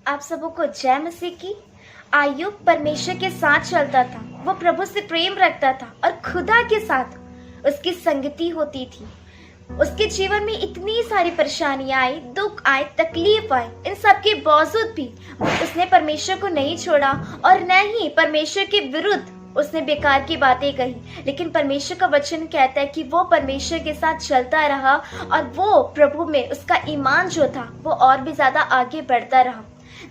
आप सबों को जय मसीह की। आयुब परमेश्वर के साथ चलता था, वो प्रभु से प्रेम रखता था और खुदा के साथ उसकी संगति होती थी। उसके जीवन में इतनी सारी परेशानियां आई, दुख आए, तकलीफ आए, इन सब के बावजूद भी उसने परमेश्वर को नहीं छोड़ा और न ही परमेश्वर के विरुद्ध उसने बेकार की बातें कही। लेकिन परमेश्वर का वचन कहता है कि वो परमेश्वर के साथ चलता रहा और वो प्रभु में उसका ईमान जो था वो और भी ज्यादा आगे बढ़ता रहा।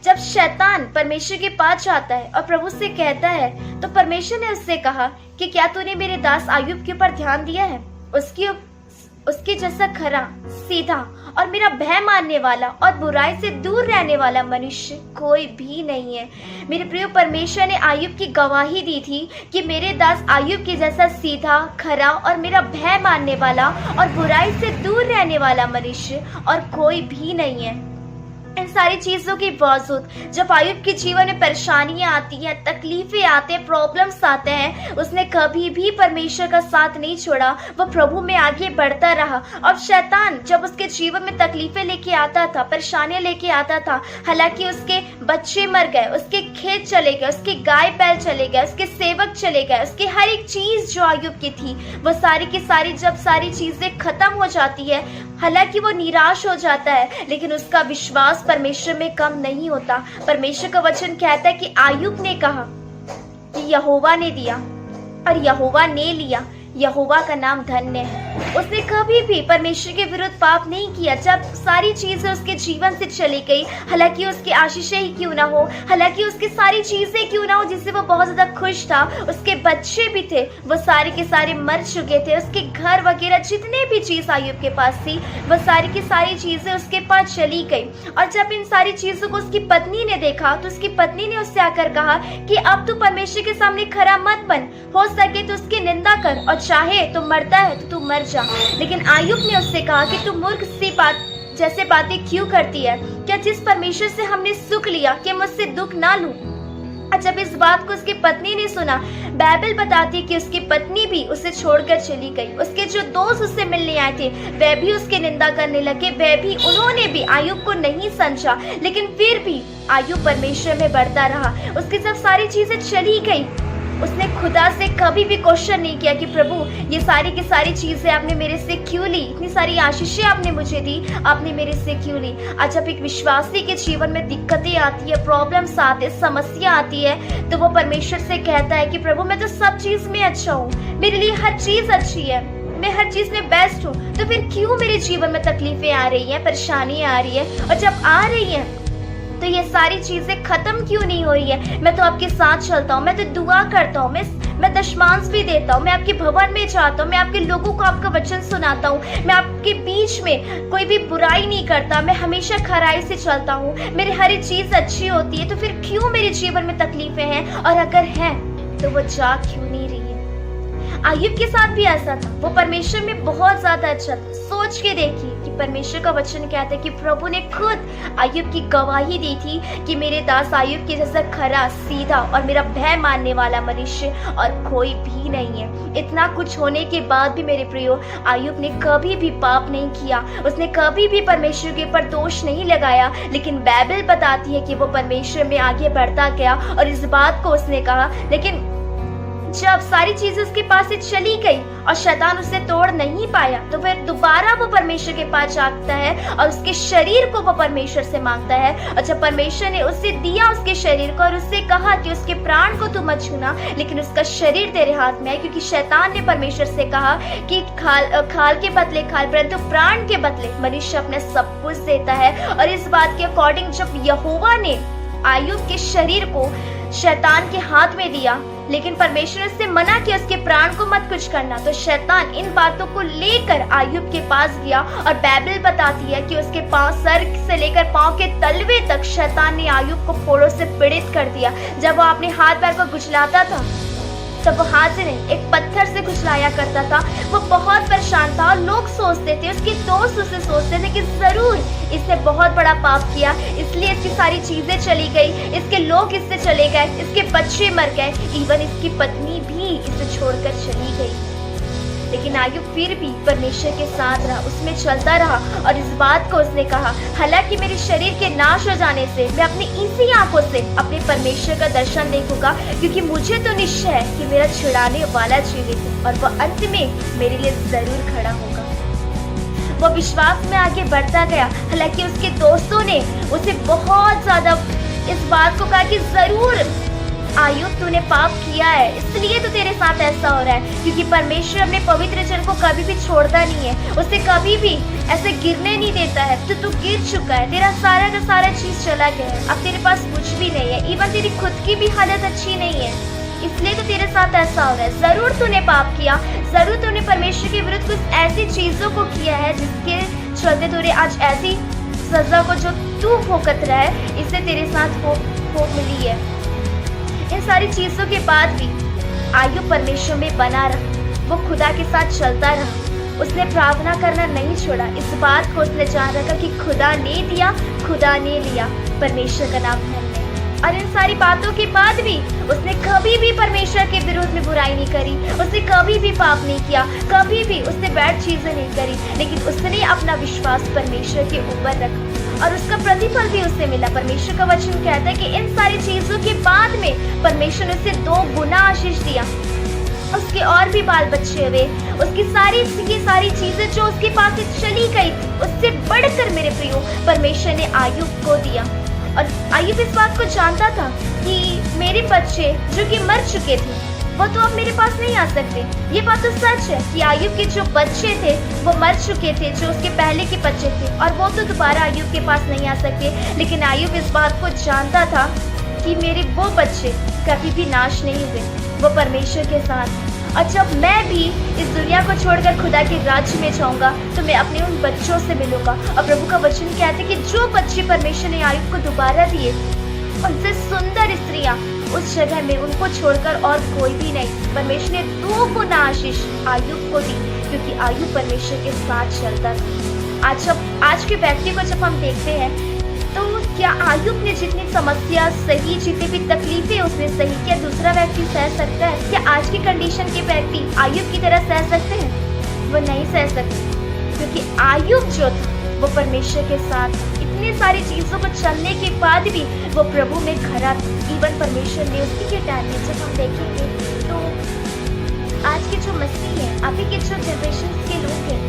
जब शैतान परमेश्वर के पास जाता है और प्रभु से कहता है तो परमेश्वर ने उससे कहा कि क्या तूने मेरे दास आयुब के ऊपर ध्यान दिया है? उसके जैसा खरा, सीधा और मेरा भय मानने वाला और बुराई से दूर रहने वाला मनुष्य कोई भी नहीं है। मेरे प्रिय, परमेश्वर ने आयुब की गवाही दी थी कि मेरे दास आयुब के जैसा सीधा, खरा और मेरा भय मानने वाला और बुराई से दूर रहने वाला मनुष्य और कोई भी नहीं है। इन सारी चीजों के बावजूद जब आयुब के जीवन में परेशानियां आती हैं, तकलीफें आते हैं, प्रॉब्लम्स आते हैं, उसने कभी भी परमेश्वर का साथ नहीं छोड़ा। वो प्रभु में आगे बढ़ता रहा। और शैतान जब उसके जीवन में तकलीफें लेके आता था, परेशानियां लेके आता था, हालांकि उसके बच्चे मर गए, उसके खेत चले गए, उसके गाय बैल चले गए, उसके सेवक चले गए, उसकी हर एक चीज जो आयुब की थी वो सारी की सारी जब सारी चीजें खत्म हो जाती है, हालांकि वो निराश हो जाता है, लेकिन उसका विश्वास परमेश्वर में कम नहीं होता। परमेश्वर का वचन कहता है कि आयुब ने कहा कि यहोवा ने दिया और यहोवा ने लिया, यहोवा का नाम धन्य है। उसने कभी भी परमेश्वर के विरुद्ध पाप नहीं किया। जब सारी चीजें उसके जीवन से चली गई, हालांकि उसकी आशीषें ही क्यों ना हो, हालांकि उसकी सारी चीजें क्यों ना हो जिससे वो बहुत ज्यादा खुश था, उसके बच्चे भी थे, वो सारे के सारे मर चुके थे, उसके घर वगैरह जितने भी चीज आयुब के पास थी वो सारी की सारी चीजें उसके पास चली गई। और जब इन सारी चीजों को उसकी पत्नी ने देखा तो उसकी पत्नी ने उससे आकर कहा कि अब तू परमेश्वर के सामने खरा मत बन, हो सके तो उसकी निंदा कर और चाहे तो मरता है तो तू मर जा। लेकिन आयुब ने उससे कहा कि तू मूर्ख सी बात जैसे बातें क्यों करती है? क्या जिस परमेश्वर से हमने सुख लिया कि मुझसे दुख ना लूं? और जब इस बात को उसकी पत्नी ने सुना, बाइबल बताती कि उसकी पत्नी भी उसे छोड़कर चली गई। उसके जो दोस्त उससे मिलने आए थे वह भी उसकी निंदा करने लगे, उन्होंने भी आयुब को नहीं समझा। लेकिन फिर भी आयुब परमेश्वर में बढ़ता रहा। उसकी जब सारी चीजें चली गई, उसने खुदा से कभी भी क्वेश्चन नहीं किया कि प्रभु ये सारी की सारी चीजें आपने मेरे से क्यों ली, इतनी सारी आशीषें आपने मुझे दी, आपने मेरे से क्यों ली? आज जब एक विश्वासी के जीवन में दिक्कतें आती है, प्रॉब्लम्स आते हैं, समस्या आती है, तो वो परमेश्वर से कहता है कि प्रभु मैं तो सब चीज में अच्छा हूँ, मेरे लिए हर चीज अच्छी है, मैं हर चीज में बेस्ट हूँ, तो फिर क्यों मेरे जीवन में तकलीफें आ रही हैं, परेशानियां आ रही है? और जब आ रही हैं तो ये सारी चीजें खत्म क्यों नहीं हो रही है? मैं तो आपके साथ चलता हूँ, मैं तो दुआ करता हूँ, मैं दशमांश भी देता हूँ, मैं आपके भवन में जाता हूँ, मैं आपके लोगों को आपका वचन सुनाता हूँ, मैं आपके बीच में कोई भी बुराई नहीं करता, मैं हमेशा खराई से चलता हूँ, मेरी हर एक चीज अच्छी होती है, तो फिर क्यों मेरे जीवन में तकलीफें हैं? और अगर है तो वो जा क्यों नहीं रही है? आयुब के साथ भी ऐसा था। वो परमेश्वर में बहुत ज्यादा अच्छा था। सोच के देखिए कि परमेश्वर का वचन कहता है कि प्रभु ने खुद आयुब की गवाही दी थी कि मेरे दास आयुब के जैसा खरा, सीधा और मेरा भय मानने वाला मनुष्य और कोई भी नहीं है। इतना कुछ होने के बाद भी मेरे प्रियो, आयुब ने कभी भी पाप नहीं किया, उसने कभी भी परमेश्वर के ऊपर दोष नहीं लगाया। लेकिन बाइबल बताती है कि वो परमेश्वर में आगे बढ़ता गया और इस बात को उसने कहा। लेकिन जब सारी चीजें उसके पास से चली गई और शैतान उसे तोड़ नहीं पाया, तो फिर दोबारा वो परमेश्वर के पास जाता है और उसके शरीर को वो परमेश्वर से मांगता है। और जब परमेश्वर ने उसे दिया उसके शरीर को और उससे कहा कि उसके प्राण को तू मत छूना, लेकिन उसका शरीर तेरे हाथ में है, क्योंकि शैतान ने परमेश्वर से कहा कि खाल के बदले खाल, परंतु प्राण के बदले मनुष्य अपने सब कुछ देता है। और इस बात के अकॉर्डिंग जब यहोवा ने आयुब के शरीर को शैतान के हाथ में दिया, लेकिन परमेश्वर ने उससे मना किया उसके प्राण को मत कुछ करना, तो शैतान इन बातों को लेकर आयुब के पास गया। और बाइबल बताती है कि उसके पांव, सर से लेकर पांव के तलवे तक शैतान ने आयुब को फोड़ों से पीड़ित कर दिया। जब वो अपने हाथ पैर को कुचलाता था तब वो हाथ से नहीं, एक पत्थर से कुचलाया करता था। वो बहुत परेशान था और लोग सोचते थे, उसके दोस्त उससे सोचते थे कि जरूर इसने बहुत बड़ा पाप किया, इसलिए इसकी सारी चीजें चली गई, इसके लोग इससे चले गए, इसके बच्चे मर गए, इवन इसकी पत्नी भी इसे छोड़कर चली गई। लेकिन आयुब फिर भी परमेश्वर के साथ रहा, उसमें चलता रहा और इस बात को उसने कहा, हालांकि मेरे शरीर के नाश हो जाने से मैं अपनी इसी आंखों से अपने परमेश्वर का दर्शन देखूंगा, क्योंकि मुझे तो निश्चय है कि मेरा छुड़ाने वाला जीवित है और वह अंत में मेरे लिए जरूर खड़ा होगा। वो विश्वास में आगे बढ़ता गया। हालांकि उसके दोस्तों ने उसे बहुत ज्यादा इस बात को कहा कि जरूर आयुब तूने पाप किया है, इसलिए तो तेरे साथ ऐसा हो रहा है, क्योंकि परमेश्वर अपने पवित्र जन को कभी भी छोड़ता नहीं है, उसे कभी भी ऐसे गिरने नहीं देता है। तो तू गिर चुका है, तेरा सारा का सारा चीज चला गया है, अब तेरे पास कुछ भी नहीं है, इवन तेरी खुद की भी हालत अच्छी नहीं है, इसलिए तो तेरे साथ ऐसा हो रहा है। जरूर तूने पाप किया, जरूर तूने परमेश्वर के विरुद्ध कुछ ऐसी चीजों को किया है जिसके चलते तुझे आज ऐसी सजा को जो तू भुगत रहा है, इससे तेरे साथ हो मिली है। इन सारी चीजों के बाद भी आयुब परमेश्वर में बना रहा, वो खुदा के साथ चलता रहा, उसने प्रार्थना करना नहीं छोड़ा। इस बात को उसने जान रखा कि खुदा ने दिया, खुदा ने लिया, परमेश्वर का नाम धन्य। और इन सारी बातों के बाद भी उसने कभी भी परमेश्वर के विरोध में बुराई नहीं करी, उसने कभी भी पाप नहीं किया, कभी भी उसने बैड चीजें नहीं करी, लेकिन उसने अपना विश्वास परमेश्वर के ऊपर रखा और उसका प्रतिफल भी उससे मिला। परमेश्वर का वचन कहता है कि इन सारी चीजों के बाद में परमेश्वर ने उसे 2 गुना आशीष दिया, उसके और भी बाल बच्चे हुए, उसकी सारी की सारी चीजें जो उसके पास से चली गई थी, उससे बढ़कर मेरे प्रियो परमेश्वर ने आयुब को दिया। और आयुब इस बात को जानता था कि मेरे बच्चे जो कि मर चुके थे वो तो अब मेरे पास नहीं आ सकते। ये बात तो सच है कि आयुब के जो बच्चे थे वो मर चुके थे, जो उसके पहले के बच्चे थे, और वो तो दोबारा आयुब के पास नहीं आ सकते। लेकिन आयुब इस बात को जानता था कि मेरे वो बच्चे कभी भी नाश नहीं हुए, वो परमेश्वर के साथ। और जब मैं भी इस दुनिया को छोड़कर खुदा के राज्य में जाऊंगा तो मैं अपने उन बच्चों से मिलूंगा। और प्रभु का वचन कहते कि जो बच्चे परमेश्वर ने आयुब को दोबारा दिए, उनसे सुंदर स्त्रियां उस जगह में उनको छोड़कर और कोई भी नहीं। परमेश्वर ने 2 गुना आशीष आयुब को दी, क्योंकि आयुब परमेश्वर के साथ चलता था। आज के व्यक्ति को जब हम देखते हैं तो क्या आयुब ने जितनी समस्या सही, जितनी भी तकलीफें उसने सही, क्या दूसरा व्यक्ति सह सकता है? क्या आज की कंडीशन के व्यक्ति आयुब की तरह सह सकते हैं? वो नहीं सह सकते, क्योंकि आयुब जो था वो परमेश्वर के साथ, इतनी सारी चीजों को चलने के बाद भी वो प्रभु में खड़ा था। इवन परमेश्वर ने उसी के टाइम में जब हम देखेंगे तो आज के जो मसीह है, अभी के जो जनरेशन के लोग हैं,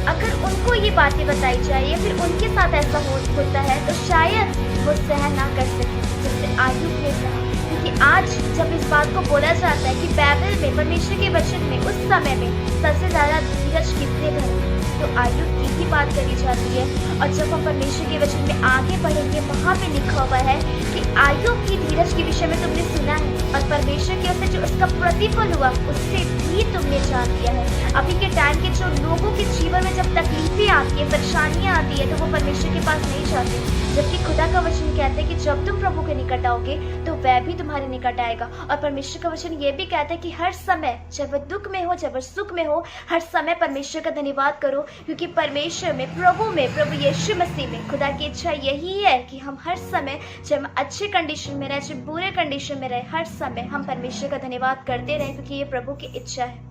अगर उनको ये बातें बताई जाए या फिर उनके साथ ऐसा होता है तो शायद वो सहन ना कर सके जैसे आयुब ने कहा। क्योंकि आज जब इस बात को बोला जाता है कि बाइबल में, परमेश्वर के वचन में उस समय में सबसे ज्यादा धीरज किसने धरा, तो आयुब की ही बात करी जाती है। और जब हम परमेश्वर के वचन में आगे बढ़ेंगे, वहाँ पे लिखा हुआ है कि आयुब की धीरज के विषय में तुमने सुना है और परमेश्वर की ओर से जो उसका प्रतिफल हुआ उससे भी तुमने जान लिया है। अभी के टाइम के जो लोगों के जीवन में जब तकलीफें आती है, परेशानियां आती है, तो वो परमेश्वर के पास नहीं जाते, जबकि खुदा का वचन कहता है कि जब तुम प्रभु के निकट आओगे तो वह भी तुम्हारे निकट आएगा। और परमेश्वर का वचन ये भी कहता है कि हर समय, चाहे वह दुख में हो, चाहे वह सुख में हो, हर समय परमेश्वर का धन्यवाद करो, क्योंकि परमेश्वर में, प्रभु यीशु मसीह में खुदा की इच्छा यही है कि हम हर समय, चाहे हम अच्छे कंडीशन में रहे, चाहे बुरे कंडीशन में रहे, हर समय हम परमेश्वर का धन्यवाद करते रहे, क्योंकि ये प्रभु की इच्छा है।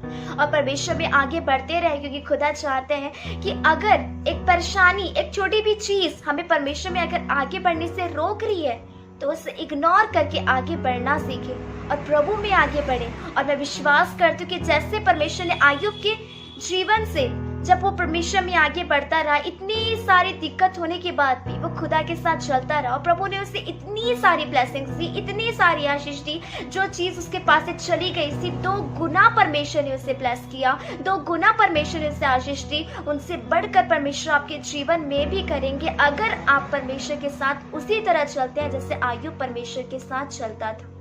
और परमेश्वर में आगे बढ़ते रहे, क्योंकि खुदा चाहते हैं कि अगर एक परेशानी, एक छोटी भी चीज हमें परमेश्वर में अगर आगे बढ़ने से रोक रही है तो उसे इग्नोर करके आगे बढ़ना सीखे और प्रभु में आगे बढ़े। और मैं विश्वास करती हूँ कि जैसे परमेश्वर ने आयुब के जीवन से, जब वो परमेश्वर में आगे बढ़ता रहा, इतनी सारी दिक्कत होने के बाद भी वो खुदा के साथ चलता रहा और प्रभु ने उसे इतनी सारी ब्लेसिंग्स दी, इतनी सारी आशीष दी, जो चीज उसके पास से चली गई थी 2 गुना परमेश्वर ने उसे ब्लेस किया, 2 गुना परमेश्वर ने उसे आशीष दी। उनसे बढ़कर परमेश्वर आपके जीवन में भी करेंगे अगर आप परमेश्वर के साथ उसी तरह चलते हैं जैसे आयुब परमेश्वर के साथ चलता था।